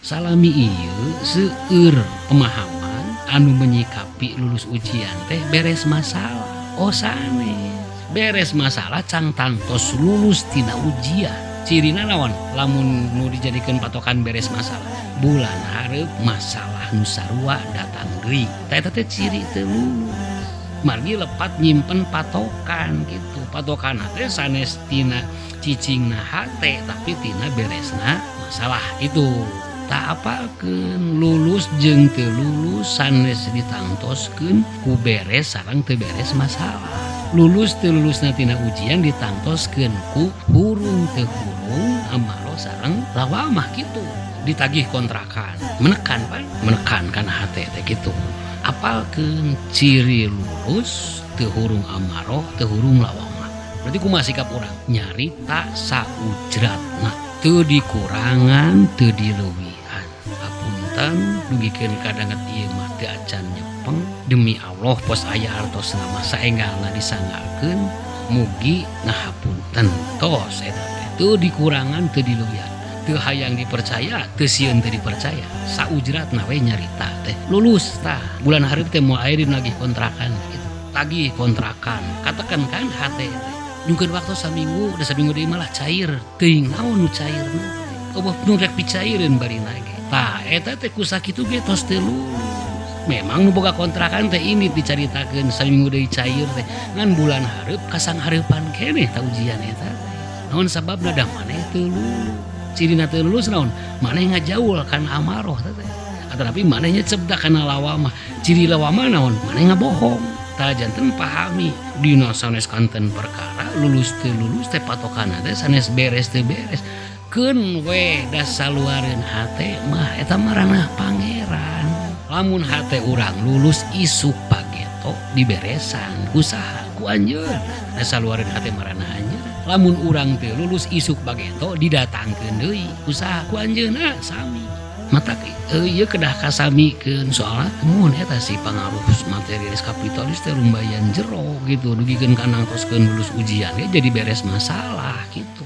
salami ieu seueur pemahaman anu menyikapi lulus ujian teh beres masalah. Oh sanes beres masalah cang tangtos lulus tina ujian. Cirina naon lamun nu dijadikeun patokan beres masalah, bulan hareup masalah nu sarua datang deui, eta teh ciri teu lulus. Margi lepat nyimpen patokan gitu, patokan teh sanes tina cicingna hate tapi tina beresna masalah itu. Tak apakeun lulus jeung teu lulus sanes ditangtoskeun ku beres sareng teu beres masalah. Lulus teu lulusna tina ujian ditangtoskeun ku hurung teu hurung amalo sareng lawamah kitu. Ditagih kontrakan, menekan kan hate teh kitu. Apalkeun ciri lulus teu hurung amaroh teu hurung lawamah. Berarti kumaha sikap urang? Nyarita saujratna, teu dikurangan teu dileuwihan. Apunten dugikeun kadanget ieu mah teu acan nyepeng. Demi Allah pos aya artosna mah saenggalna disanggakeun mugi ngahapunten tos eta teh. Teu dikurangan teu dileuwihan. Teu hayang dipercaya teu sieun teu dipercaya. Saujratna we nyarita teh. Lulus tah bulan hareup teh moal aya dina nagih kontrakan gitu. Tagih kontrakan. Katakan kan hate teh. Nyungkeun waktu saminggu, da saminggu deui malah cair. Teuing naon nu cairna? Eueuh nu rek dicaireun barina ge. Tah eta teh ku sakitu ge tos teu lulus. Memang nu boga kontrakan teh ini dicaritakeun saminggu deui cair teh. Ngan bulan hareup kasang hareupan keneh tah ujian eta teh. Naon sababna da maneh teu lulus. Cirina teu lulus naon? Maneh ngajaul kana amaroh teh. Atapi maneh nyecebda kana lawamah. Ciri lawamah naon? Maneh ngabohong. Tah janten pahami dina sanes kanten perkara lulus teu lulus teh patokanna teh sanes beres teu beres. Keun we da saluareun hate mah eta mah ranah pangeran. Lamun hate urang lulus isuk pageto diberesan usaha ku anjeun. Da saluareun hate mah ranah anjeun. Lamun urang teu lulus isuk pageto didatangkeun deui usaha ku anjeunna sami. Matak ieu kedah kasamikeun soalna mun eta si pangaruh materialis kapitalis teh lumbayan jero gitu dugikeun ka nangtoskeun lulus ujian jadi beres masalah gitu.